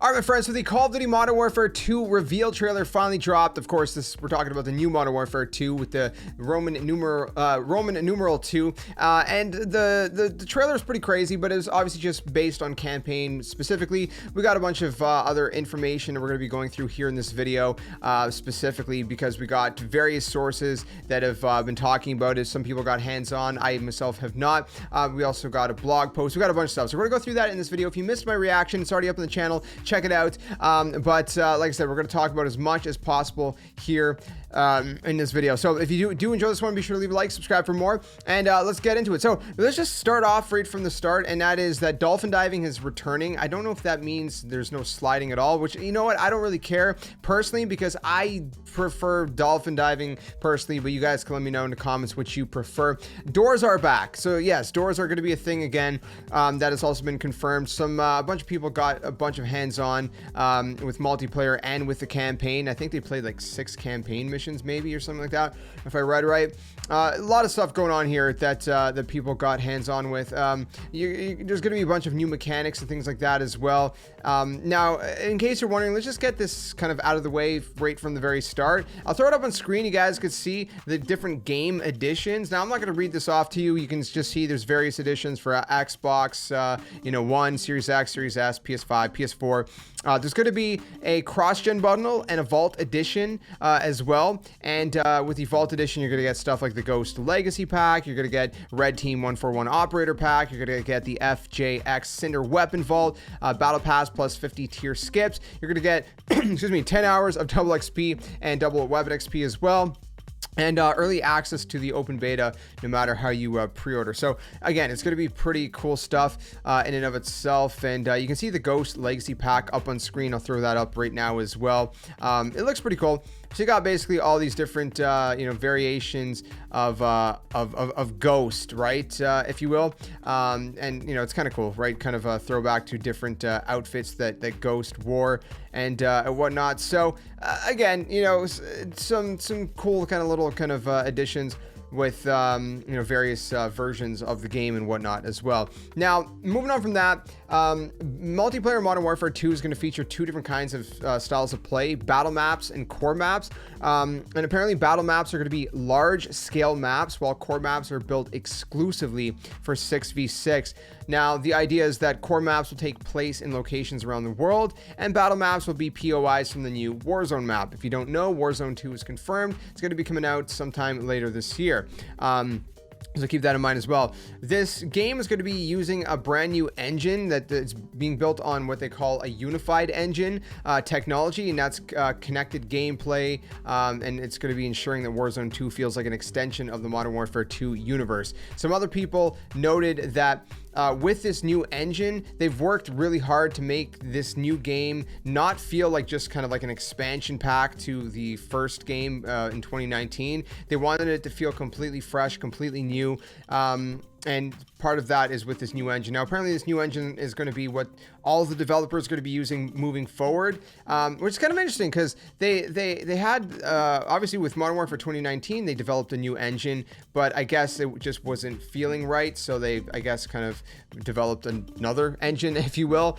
All right, my friends, so the Call of Duty Modern Warfare 2 reveal trailer finally dropped. Of course, we're talking about the new Modern Warfare 2 with the Roman numeral 2. And the trailer is pretty crazy, but it was obviously just based on campaign specifically. We got a bunch of other information that we're going to be going through here in this video, specifically because we got various sources that have been talking about it. Some people got hands-on. I myself have not. We also got a blog post. We got a bunch of stuff. So we're going to go through that in this video. If you missed my reaction, it's already up on the channel. Check it out. But like I said, we're going to talk about as much as possible here in this video. So if you do enjoy this one, be sure to leave a like, subscribe for more, and let's get into it. So let's just start off right from the start, and that is that dolphin diving is returning. I don't know if that means there's no sliding at all, which, you know what, I don't really care personally, because I prefer dolphin diving personally, but you guys can let me know in the comments which you prefer. Doors are back. So yes, doors are going to be a thing again. That has also been confirmed. A bunch of people got a bunch of hands-on with multiplayer and with the campaign. I think they played like 6 campaign missions maybe, or something like that, if I read right. A lot of stuff going on here that people got hands-on with. There's going to be a bunch of new mechanics and things like that as well. Now, in case you're wondering, let's just get this kind of out of the way right from the very start. I'll throw it up on screen. You guys could see the different game editions. Now, I'm not going to read this off to you. You can just see there's various editions for Xbox, One, Series X, Series S, PS5, PS4. There's going to be a cross-gen bundle and a Vault edition as well. And with the Vault edition, you're going to get stuff like the Ghost Legacy pack. You're going to get Red Team 141 Operator pack. You're going to get the FJX Cinder Weapon Vault, Battle Pass plus 50 tier skips. You're going to get, excuse me, 10 hours of double XP and double weapon XP as well. And early access to the open beta, no matter how you pre-order. So again, it's going to be pretty cool stuff in and of itself. And you can see the Ghost Legacy pack up on screen. I'll throw that up right now as well. It looks pretty cool. So you got basically all these different, variations of Ghost, right, if you will. And it's kind of cool, right? Kind of a throwback to different outfits that Ghost wore and whatnot. So again, some cool kind of little additions with various versions of the game and whatnot as well. Now, moving on from that, multiplayer Modern Warfare 2 is going to feature 2 different kinds of styles of play: battle maps and core maps. And apparently battle maps are going to be large scale maps, while core maps are built exclusively for 6v6. Now, the idea is that core maps will take place in locations around the world, and battle maps will be POIs from the new Warzone map. If you don't know, Warzone 2 is confirmed. It's going to be coming out sometime later this year. So keep that in mind as well. This game is going to be using a brand new engine that's being built on what they call a unified engine technology, and that's connected gameplay, and it's going to be ensuring that Warzone 2 feels like an extension of the Modern Warfare 2 universe. Some other people noted that with this new engine, they've worked really hard to make this new game not feel like just kind of like an expansion pack to the first game in 2019. They wanted it to feel completely fresh, completely new. And part of that is with this new engine. Now, apparently this new engine is going to be what all the developers are going to be using moving forward, which is kind of interesting because they had, obviously with Modern Warfare 2019, they developed a new engine, but I guess it just wasn't feeling right. So they, I guess, kind of developed another engine, if you will,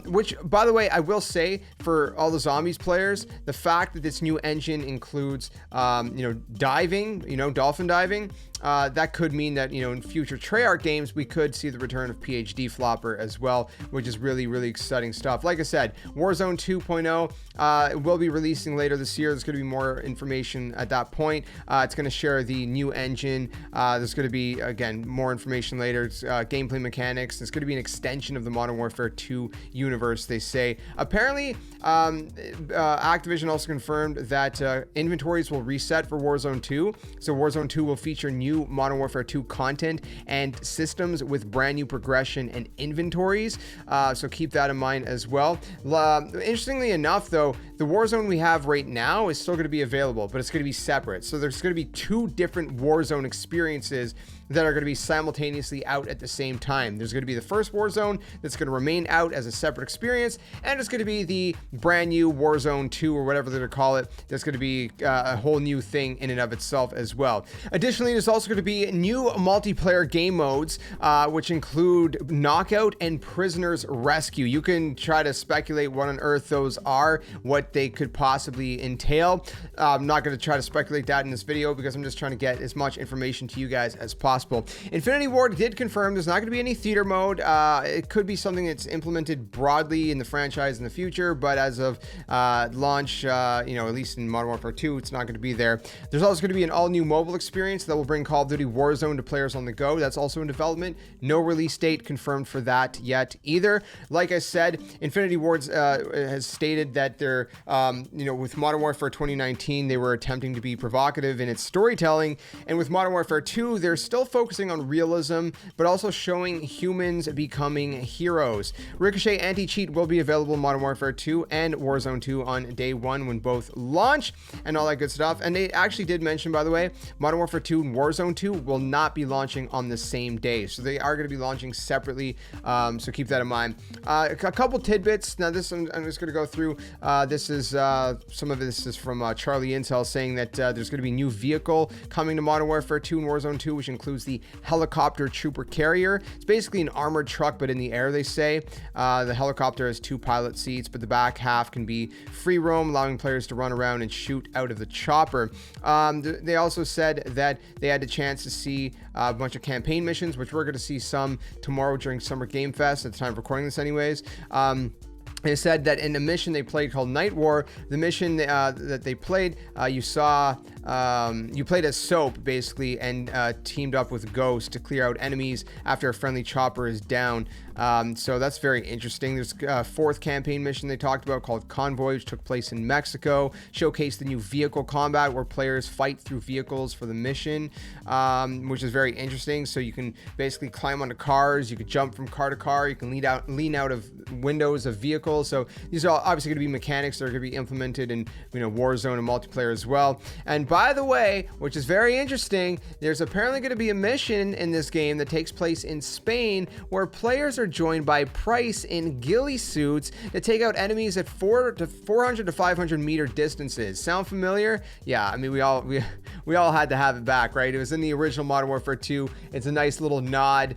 which, by the way, I will say for all the Zombies players, the fact that this new engine includes, diving, dolphin diving, that could mean that, in future Treyarch games, we could see the return of PhD Flopper as well, which is really, really exciting stuff. Like I said, Warzone 2.0 will be releasing later this year. There's going to be more information at that point. It's going to share the new engine. There's going to be, again, more information later. It's, gameplay mechanics. It's going to be an extension of the Modern Warfare 2 universe, they say. Apparently, Activision also confirmed that inventories will reset for Warzone 2. So Warzone 2 will feature new Modern Warfare 2 content and systems with brand new progression and inventories. So keep that in mind as well. Interestingly enough, though, the Warzone we have right now is still going to be available, but it's going to be separate. So there's going to be 2 different Warzone experiences that are going to be simultaneously out at the same time. There's going to be the first Warzone that's going to remain out as a separate experience, and it's going to be the brand new Warzone 2 or whatever they're going to call it. That's going to be a whole new thing in and of itself as well. Additionally, there's also going to be new multiplayer game modes, which include Knockout and Prisoner's Rescue. You can try to speculate what on earth those are, what they could possibly entail. I'm not going to try to speculate that in this video because I'm just trying to get as much information to you guys as possible. Infinity Ward did confirm there's not going to be any theater mode. It could be something that's implemented broadly in the franchise in the future, but as of launch, at least in Modern Warfare 2, it's not going to be there. There's also going to be an all-new mobile experience that will bring Call of Duty Warzone to players on the go. That's also in development. No release date confirmed for that yet either. Like I said, Infinity Ward has stated that they're, with Modern Warfare 2019, they were attempting to be provocative in its storytelling, and with Modern Warfare 2, they're still focusing on realism, but also showing humans becoming heroes. Ricochet Anti-Cheat will be available in Modern Warfare 2 and Warzone 2 on day one when both launch, and all that good stuff. And they actually did mention, by the way, Modern Warfare 2 and Warzone 2 will not be launching on the same day, so they are going to be launching separately, so keep that in mind. A couple tidbits. Now this I'm just going to go through. This is some of this is from Charlie Intel saying that there's going to be a new vehicle coming to Modern Warfare 2 and Warzone 2, which includes the Helicopter Trooper Carrier. It's basically an armored truck, but in the air, they say. The helicopter has 2 pilot seats, but the back half can be free roam, allowing players to run around and shoot out of the chopper. They also said that they had the chance to see a bunch of campaign missions, which we're going to see some tomorrow during Summer Game Fest at the time of recording this anyways. They said that in a mission they played called Night War, the mission that they played, you played as Soap basically, and teamed up with Ghost to clear out enemies after a friendly chopper is down. So that's very interesting. There's a 4th campaign mission they talked about called Convoy, which took place in Mexico, showcased the new vehicle combat where players fight through vehicles for the mission, which is very interesting. So you can basically climb onto cars, you can jump from car to car, you can lean out of windows of vehicles. So these are obviously going to be mechanics that are going to be implemented in Warzone and multiplayer as well. And by the way, which is very interesting, there's apparently going to be a mission in this game that takes place in Spain where players are joined by Price in ghillie suits to take out enemies at 400 to 500 meter distances. Sound familiar? Yeah, I mean we all had to have it back, right? It was in the original Modern Warfare 2. It's a nice little nod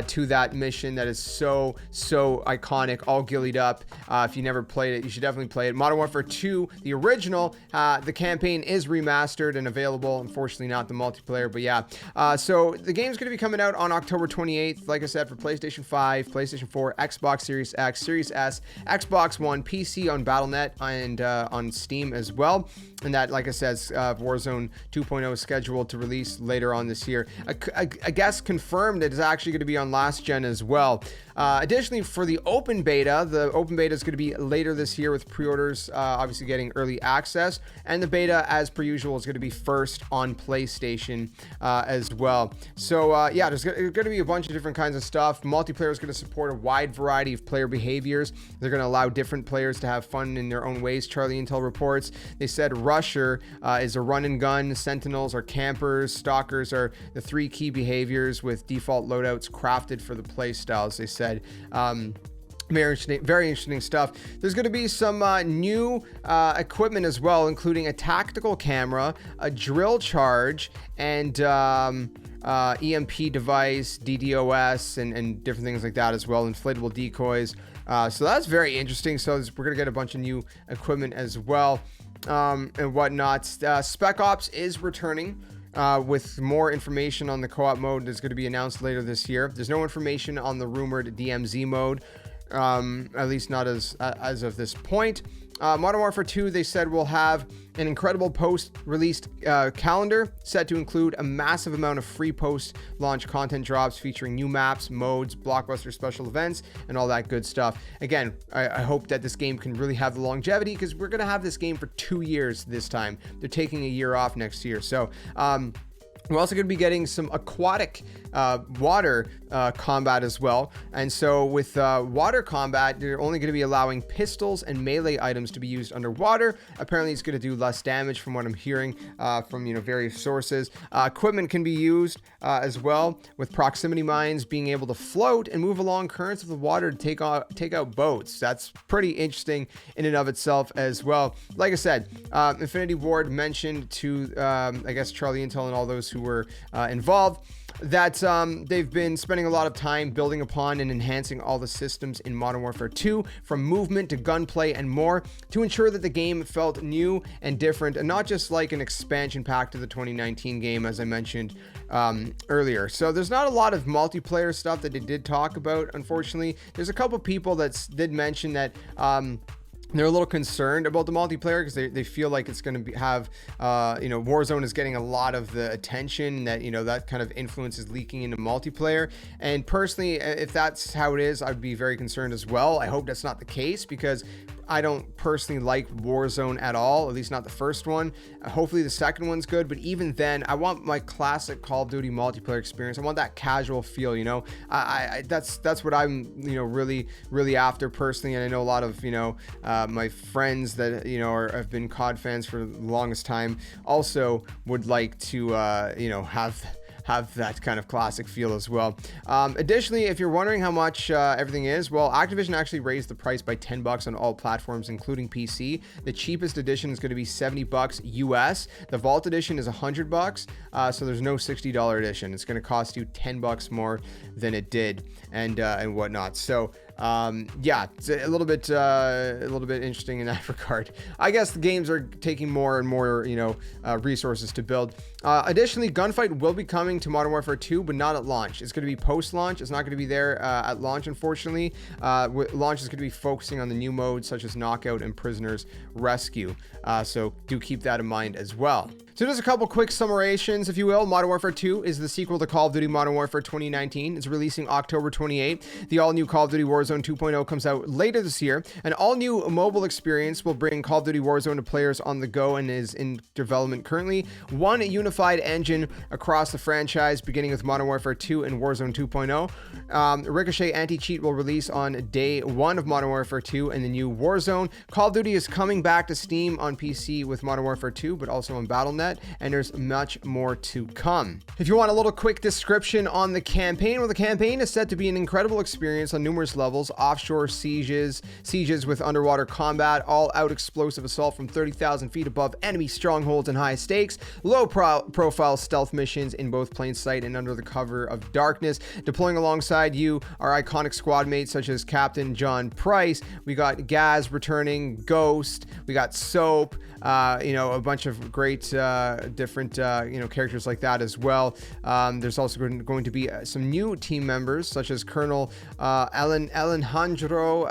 to that mission that is so iconic, all ghillied up. If you never played it, you should definitely play it. Modern Warfare 2, the original, the campaign is remastered and available. Unfortunately, not the multiplayer, but yeah. So the game's going to be coming out on October 28th, like I said, for PlayStation 5, PlayStation 4, Xbox Series X, Series S, Xbox One, PC on Battle.net, and on Steam as well. And that, like I said, Warzone 2.0 is scheduled to release later on this year. I guess confirmed that it's actually going to be on last gen as well. Additionally, for the open beta is going to be later this year with pre-orders obviously getting early access, and the beta, as per usual, is going to be first on PlayStation as well. So yeah, there's going to be a bunch of different kinds of stuff. Multiplayer is going to support a wide variety of player behaviors. They're going to allow different players to have fun in their own ways, Charlie Intel reports. They said Rusher is a run and gun, Sentinels are campers, Stalkers are the 3 key behaviors with default loadouts crafted for the play styles, they said. Very interesting stuff. There's going to be some new equipment as well, including a tactical camera, a drill charge, and EMP device, DDoS, and different things like that as well, inflatable decoys. So that's very interesting. So we're going to get a bunch of new equipment as well, and whatnot. Spec Ops is returning. With more information on the co-op mode that's going to be announced later this year. There's no information on the rumored DMZ mode, at least not as of this point. Modern Warfare 2, they said, will have an incredible post-release calendar set to include a massive amount of free post-launch content drops featuring new maps, modes, blockbuster special events, and all that good stuff. Again, I hope that this game can really have the longevity, because we're going to have this game for 2 years this time. They're taking a year off next year. So, we're also going to be getting some aquatic water combat as well. And so with water combat, they're only going to be allowing pistols and melee items to be used underwater. Apparently it's going to do less damage from what I'm hearing from various sources. Equipment can be used as well, with proximity mines being able to float and move along currents of the water to take out boats. That's pretty interesting in and of itself as well. Like I said, Infinity Ward mentioned to I guess Charlie Intel and all those who were involved that they've been spending a lot of time building upon and enhancing all the systems in Modern Warfare 2, from movement to gunplay and more, to ensure that the game felt new and different, and not just like an expansion pack to the 2019 game, as I mentioned earlier. So there's not a lot of multiplayer stuff that they did talk about, unfortunately. There's a couple people that did mention that they're a little concerned about the multiplayer because they feel like it's going to have, Warzone is getting a lot of the attention, that, that kind of influence is leaking into multiplayer. And personally, if that's how it is, I'd be very concerned as well. I hope that's not the case, because I don't personally like Warzone at all, at least not the first one. Hopefully the second one's good, but even then, I want my classic Call of Duty multiplayer experience. I want that casual feel, that's what I'm, really after personally. And I know a lot of, my friends that, have been COD fans for the longest time also would like to, have that kind of classic feel as well. Additionally, if you're wondering how much everything is, well, Activision actually raised the price by $10 on all platforms, including PC. The cheapest edition is going to be $70 US. The Vault edition is $100, so there's no $60 edition. It's going to cost you $10 more than it did, and whatnot. So yeah, it's a little bit interesting in that regard. I guess the games are taking more and more, resources to build. Additionally, Gunfight will be coming to Modern Warfare 2, but not at launch. It's going to be post-launch. It's not going to be there at launch, unfortunately. Launch is going to be focusing on the new modes such as Knockout and Prisoners Rescue. So do keep that in mind as well. So just a couple quick summations, if you will. Modern Warfare 2 is the sequel to Call of Duty Modern Warfare 2019. It's releasing October 28th. The all-new Call of Duty Warzone 2.0 comes out later this year. An all-new mobile experience will bring Call of Duty Warzone to players on the go and is in development currently. One unified engine across the franchise, beginning with Modern Warfare 2 and Warzone 2.0. Ricochet anti-cheat will release on day 1 of Modern Warfare 2 and the new Warzone. Call of Duty is coming back to Steam on PC with Modern Warfare 2, but also on Battle.net, and there's much more to come. If you want a little quick description on the campaign, well, the campaign is set to be an incredible experience on numerous levels: offshore sieges with underwater combat, all-out explosive assault from 30,000 feet above enemy strongholds and high stakes, low-profile stealth missions in both plain sight and under the cover of darkness. Deploying alongside you are iconic squad mates such as Captain John Price. We got Gaz returning, Ghost, we got Soap, a bunch of great different characters like that as well. There's also going to be some new team members such as Colonel Alejandro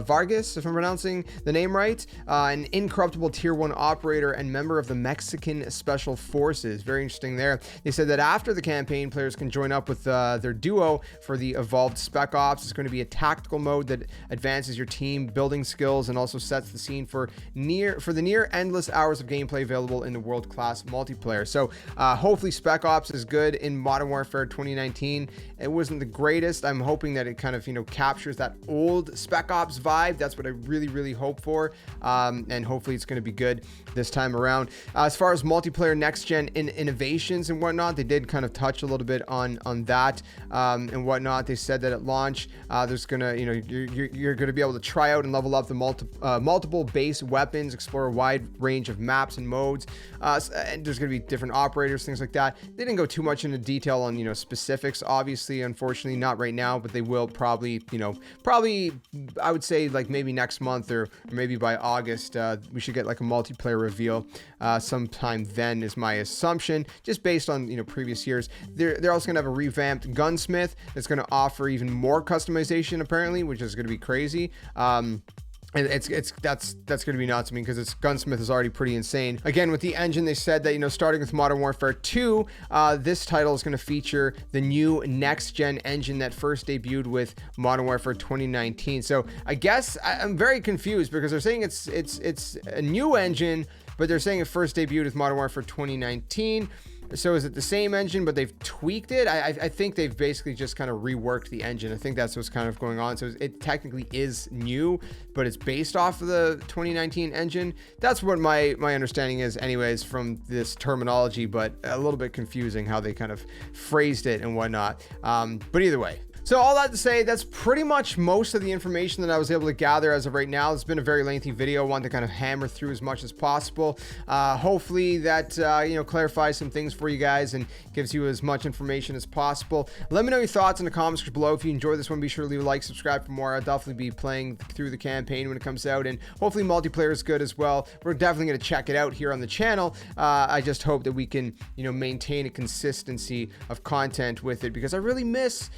Vargas, if I'm pronouncing the name right, an incorruptible tier 1 operator and member of the Mexican Special Forces. Very interesting there. They said that after the campaign, players can join up with their duo for the evolved Spec Ops. It's going to be a tactical mode that advances your team building skills and also sets the scene for the near endless hours of gameplay available in the world-class multiplayer. So hopefully Spec Ops is good in Modern Warfare 2019. It wasn't the greatest. I'm hoping that it kind of captures that old Spec Ops vibe. That's what I really hope for, and hopefully it's going to be good this time around. As far as multiplayer next-gen innovations and whatnot, they did kind of touch a little bit on that and whatnot. They said that at launch there's gonna you're gonna be able to try out and level up the multiple base weapons, explore a wide range of maps and modes, and there's going to be different operators, things like that. They didn't go too much into detail on specifics, obviously, unfortunately, not right now, but they will probably I would say like maybe next month or maybe by August we should get like a multiplayer reveal sometime then, is my assumption, just based on previous years. They're also going to have a revamped gunsmith that's going to offer even more customization apparently, which is going to be crazy. That's going to be nuts. I mean, because its gunsmith is already pretty insane. Again, with the engine, they said that starting with Modern Warfare 2, this title is going to feature the new next-gen engine that first debuted with Modern Warfare 2019. So I guess I'm very confused because they're saying it's a new engine, but they're saying it first debuted with Modern Warfare 2019. So is it the same engine, but they've tweaked it? I think they've basically just kind of reworked the engine. I think that's what's kind of going on. So it technically is new, but it's based off of the 2019 engine. That's what my understanding is anyways from this terminology, but a little bit confusing how they kind of phrased it and whatnot. But either way. So all that to say, that's pretty much most of the information that I was able to gather as of right now. It's been a very lengthy video. I wanted to kind of hammer through as much as possible. Hopefully that, clarifies some things for you guys and gives you as much information as possible. Let me know your thoughts in the comments below. If you enjoyed this one, be sure to leave a like, subscribe for more. I'll definitely be playing through the campaign when it comes out, and hopefully multiplayer is good as well. We're definitely going to check it out here on the channel. I just hope that we can, maintain a consistency of content with it, because I really miss,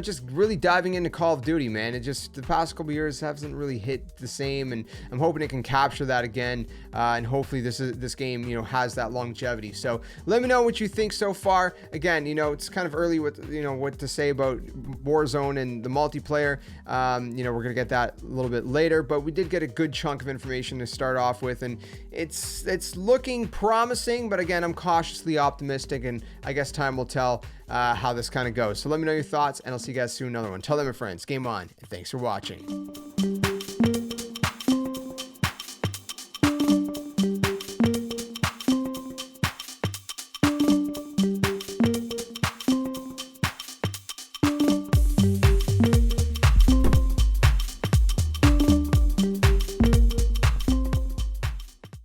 just really diving into Call of Duty, man. It just, the past couple years hasn't really hit the same, and I'm hoping it can capture that again, and hopefully this game, has that longevity. So let me know what you think so far. Again, it's kind of early with, what to say about Warzone and the multiplayer. We're gonna get that a little bit later, but we did get a good chunk of information to start off with, and it's looking promising, but again, I'm cautiously optimistic, and I guess time will tell how this kind of goes. So let me know your thoughts, and I'll see you guys soon in another one. Tell them, my friends, game on, and thanks for watching.